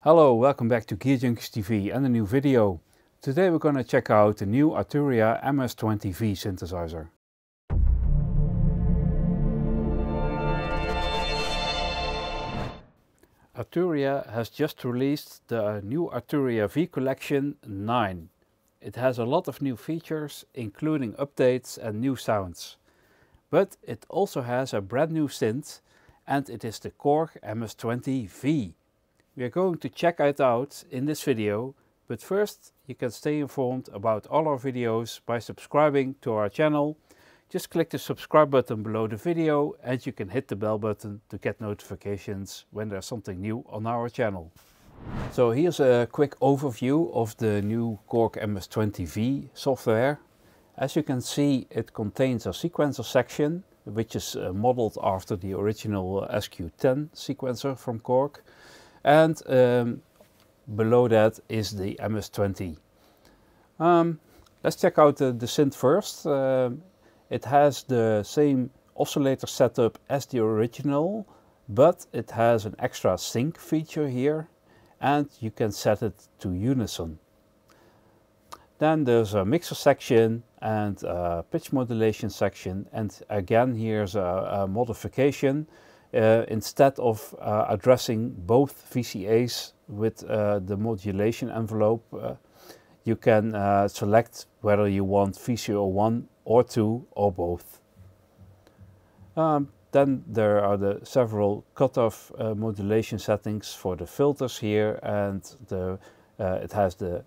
Hello, welcome back to Gearjunkies TV and a new video. Today we're going to check out the new Arturia MS-20V synthesizer. Arturia has just released the new Arturia V Collection 9. It has a lot of new features, including updates and new sounds. But it also has a brand new synth, and it is the Korg MS-20V. We are going to check it out in this video, but first you can stay informed about all our videos by subscribing to our channel. Just click the subscribe button below the video and you can hit the bell button to get notifications when there's something new on our channel. So here's a quick overview of the new Korg MS-20V software. As you can see, it contains a sequencer section, which is modeled after the original SQ10 sequencer from Korg. And below that is the MS-20. Let's check out the synth first. It has the same oscillator setup as the original, but it has an extra sync feature here, and you can set it to unison. Then there's a mixer section and a pitch modulation section, and again here's a modification. Instead of addressing both VCAs with the modulation envelope, you can select whether you want VCO1 or 2 or both. Then there are the several cutoff modulation settings for the filters here, and it has the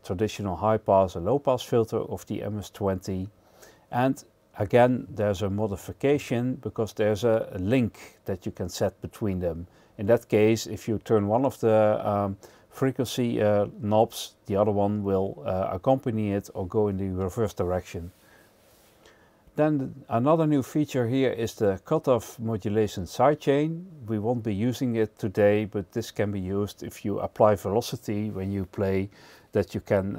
traditional high pass and low pass filter of the MS-20. And again, there's a modification because there's a link that you can set between them. In that case, if you turn one of the frequency knobs, the other one will accompany it or go in the reverse direction. Then another new feature here is the cutoff modulation sidechain. We won't be using it today, but this can be used if you apply velocity when you play, that you can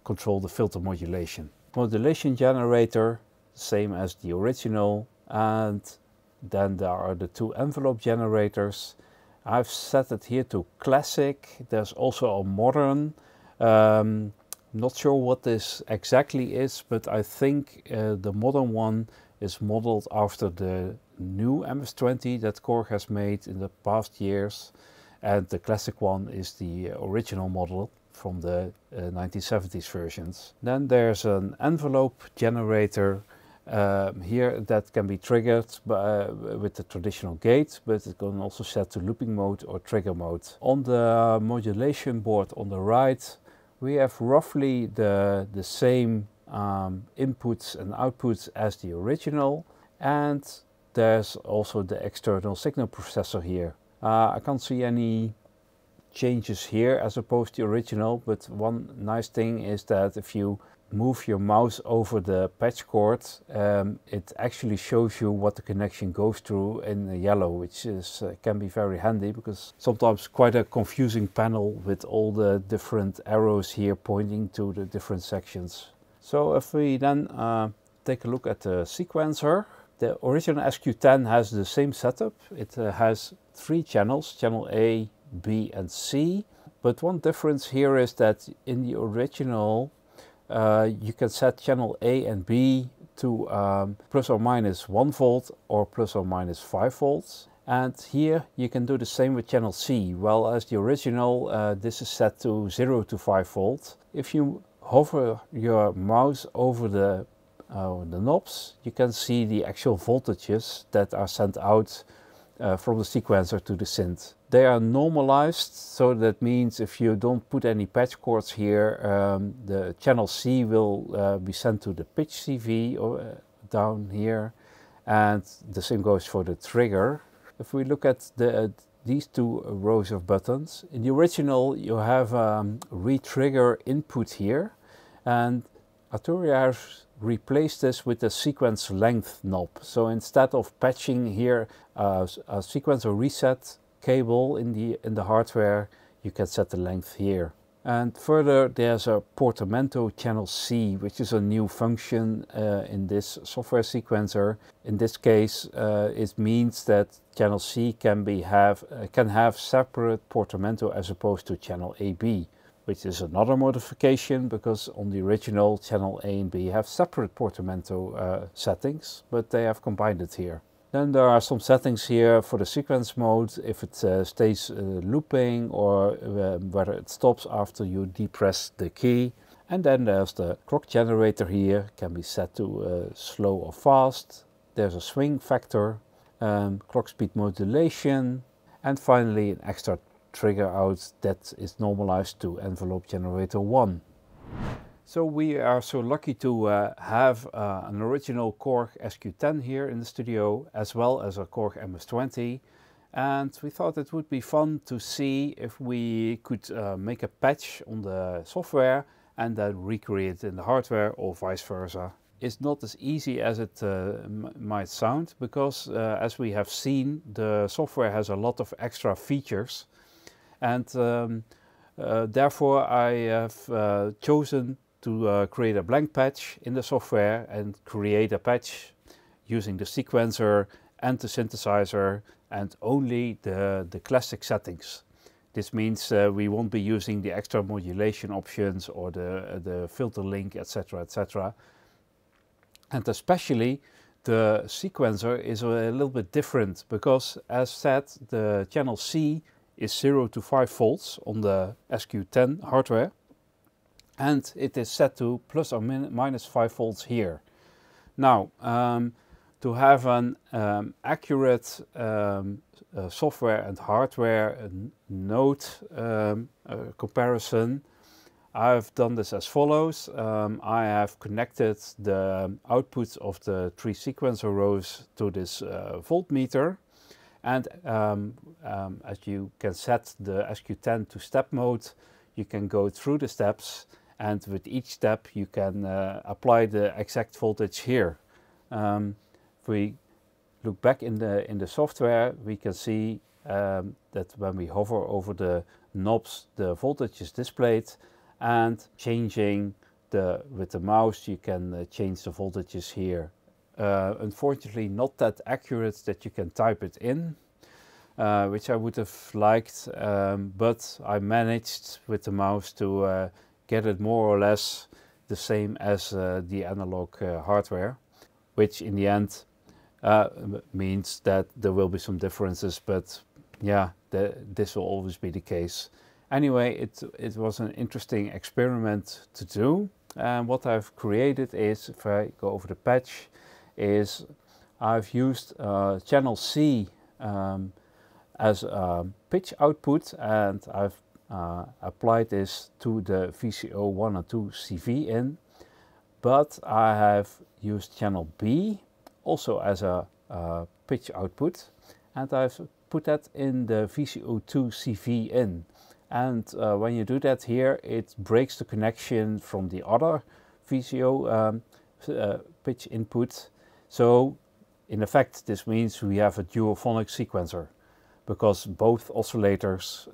control the filter modulation. Modulation generator, same as the original, and then there are the two envelope generators. I've set it here to classic. There's also a modern. Not sure what this exactly is, but I think the modern one is modeled after the new MS-20 that Korg has made in the past years, and the classic one is the original model from the 1970s versions. Then there's an envelope generator here that can be triggered with the traditional gate, but it can also set to looping mode or trigger mode. On the modulation board on the right, we have roughly the same inputs and outputs as the original, and there's also the external signal processor here. I can't see any changes here as opposed to the original, but one nice thing is that if you move your mouse over the patch cord, it actually shows you what the connection goes through in the yellow, which is can be very handy because sometimes quite a confusing panel with all the different arrows here pointing to the different sections. So if we then take a look at the sequencer, the original SQ10 has the same setup. It has 3 channels, channel A, B and C, but one difference here is that in the original you can set channel A and B to plus or minus 1 volt or plus or minus 5 volts, and here you can do the same with channel C. Well, as the original, this is set to 0 to 5 volts. If you hover your mouse over the knobs, you can see the actual voltages that are sent out from the sequencer to the synth. They are normalized, so that means if you don't put any patch cords here, the channel C will be sent to the pitch CV down here, and the same goes for the trigger. If we look at these 2 rows of buttons, in the original you have re-trigger input here, and Arturia has replaced this with the sequence length knob. So instead of patching here a sequencer reset cable in the hardware, you can set the length here. And further, there's a portamento channel C, which is a new function in this software sequencer. In this case, it means that channel C can have separate portamento as opposed to channel AB, which is another modification because on the original channel A and B have separate portamento settings, but they have combined it here. Then there are some settings here for the sequence mode, if it stays looping or whether it stops after you depress the key. And then there's the clock generator here, can be set to slow or fast. There's a swing factor, clock speed modulation, and finally an extra trigger out that is normalized to envelope generator 1. So we are so lucky to have an original Korg SQ10 here in the studio, as well as a Korg MS-20. And we thought it would be fun to see if we could make a patch on the software and then recreate it in the hardware or vice versa. It's not as easy as it might sound, because as we have seen, the software has a lot of extra features. And therefore I have chosen to create a blank patch in the software and create a patch using the sequencer and the synthesizer and only the classic settings. This means we won't be using the extra modulation options or the filter link, etc, etc. And especially the sequencer is a little bit different because, as said, the channel C is 0 to 5 volts on the SQ10 hardware, and it is set to plus or minus 5 volts here. Now, to have an accurate software and hardware node comparison, I've done this as follows. I have connected the outputs of the 3 sequencer rows to this voltmeter. And as you can set the SQ10 to step mode, you can go through the steps, and with each step you can apply the exact voltage here. If we look back in the software, we can see that when we hover over the knobs, the voltage is displayed, and changing with the mouse you can change the voltages here. Unfortunately not that accurate that you can type it in, which I would have liked, but I managed with the mouse to get it more or less the same as the analog hardware, which in the end means that there will be some differences, but yeah, this will always be the case. Anyway, it was an interesting experiment to do, and what I've created is, if I go over the patch, is I've used channel C as a pitch output, and I've applied this to the VCO 1 and 2 CV in, but I have used channel B also as a pitch output, and I've put that in the VCO 2 CV in. And when you do that here, it breaks the connection from the other VCO pitch input. So in effect, this means we have a duophonic sequencer, because both oscillators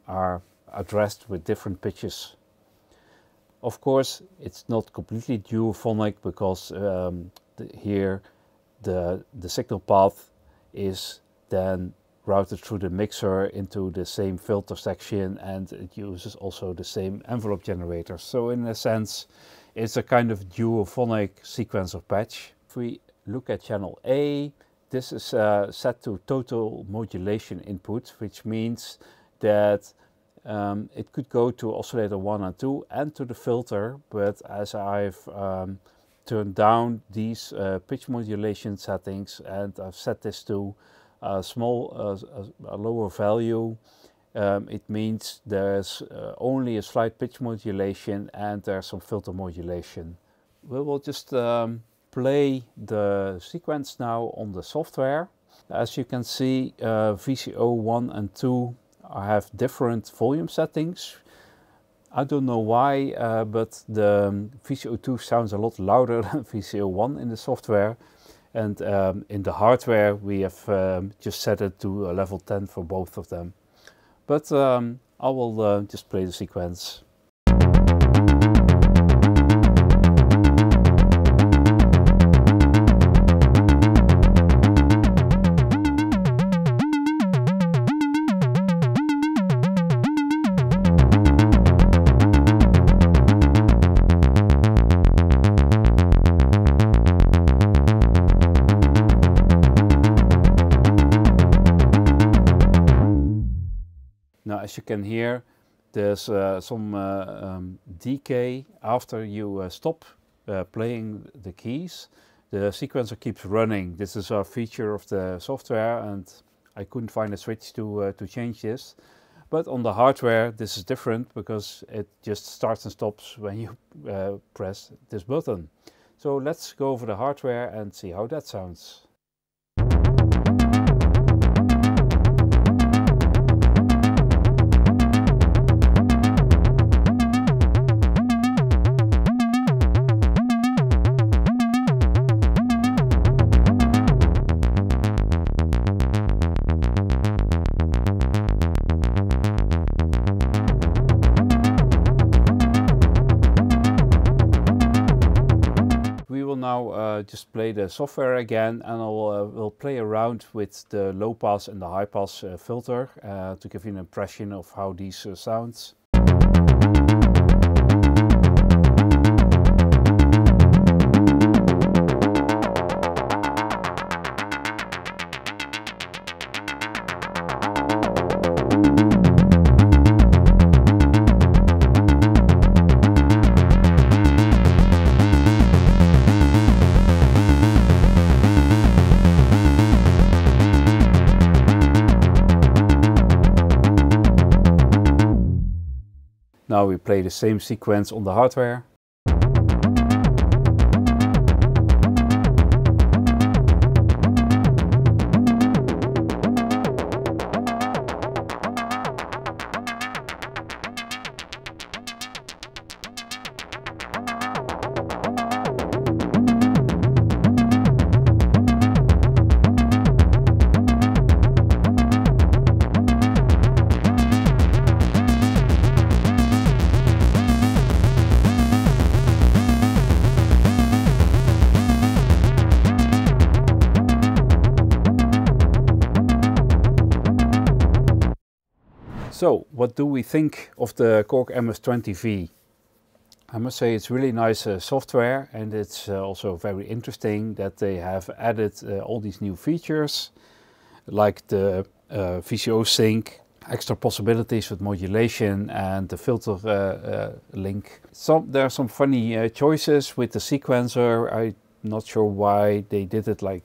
are addressed with different pitches. Of course, it's not completely duophonic, because here the signal path is then routed through the mixer into the same filter section, and it uses also the same envelope generator. So in a sense, it's a kind of duophonic sequencer patch. If we look at channel A, this is set to total modulation input, which means that it could go to oscillator 1 and 2 and to the filter, but as I've turned down these pitch modulation settings and I've set this to a lower value, it means there's only a slight pitch modulation and there's some filter modulation. We will just play the sequence now on the software. As you can see, VCO 1 and 2 have different volume settings. I don't know why, but the VCO 2 sounds a lot louder than VCO 1 in the software. And in the hardware we have just set it to level 10 for both of them. But I will just play the sequence. Now, as you can hear, there's some decay after you stop playing the keys. The sequencer keeps running. This is a feature of the software, and I couldn't find a switch to change this. But on the hardware, this is different because it just starts and stops when you press this button. So let's go over the hardware and see how that sounds. Now just play the software again, and we'll play around with the low pass and the high pass filter to give you an impression of how these sounds. Now we play the same sequence on the hardware. So, what do we think of the Korg MS-20V? I must say it's really nice software, and it's also very interesting that they have added all these new features, like the VCO sync, extra possibilities with modulation, and the filter link. There are some funny choices with the sequencer. I'm not sure why they did it like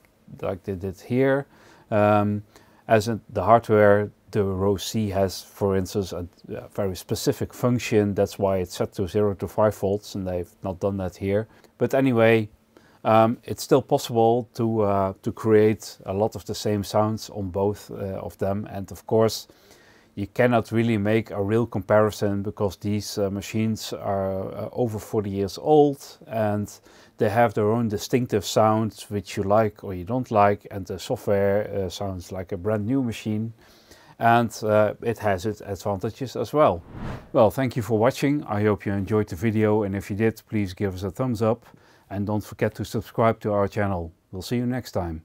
they did here. As in the hardware, the row C has, for instance, a very specific function. That's why it's set to 0 to 5 volts, and they've not done that here. But anyway, it's still possible to create a lot of the same sounds on both of them. And of course, you cannot really make a real comparison because these machines are over 40 years old, and they have their own distinctive sounds which you like or you don't like, and the software sounds like a brand new machine. And it has its advantages as well. Well, thank you for watching. I hope you enjoyed the video, and if you did, please give us a thumbs up and don't forget to subscribe to our channel. We'll see you next time.